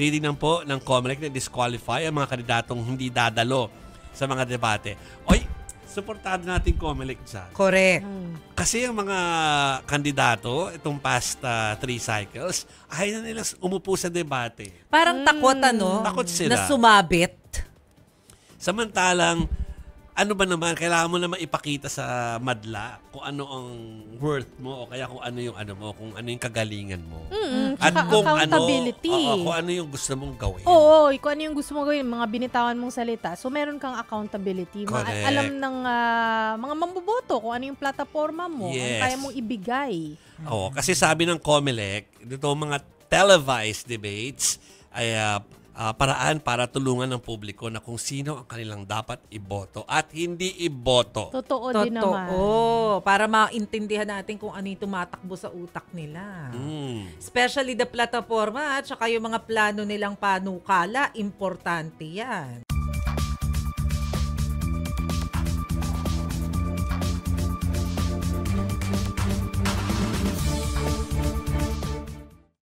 titignan po ng COMELEC na disqualify ang mga kandidatong hindi dadalo sa mga debate. Oy, suportado natin COMELEC dyan. Correct. Kasi ang mga kandidato, itong past 3 cycles, ayaw na nila umupo sa debate. Parang takot, ano? Takot sila. Na sumabit. Samantalang, ano ba naman, kailangan mo naman ipakita sa madla kung ano ang worth mo o kaya kung ano yung ano mo, kung ano yung kagalingan mo. At kung accountability. kung ano yung gusto mong gawin. Oo, kung ano yung gusto mong gawin, mga binitawan mong salita. So, meron kang accountability. Correct. Alam ng mga mamboboto kung ano yung plataforma mo, Yes. ang kaya mong ibigay. Oo, kasi sabi ng COMELEC, dito mga televised debates ay paraan para tulungan ng publiko na kung sino ang kanilang dapat iboto at hindi iboto. Totoo din naman. Totoo. Para maintindihan natin kung ano yung tumatakbo sa utak nila. Especially the plataforma at saka yung mga plano nilang panukala, importante yan.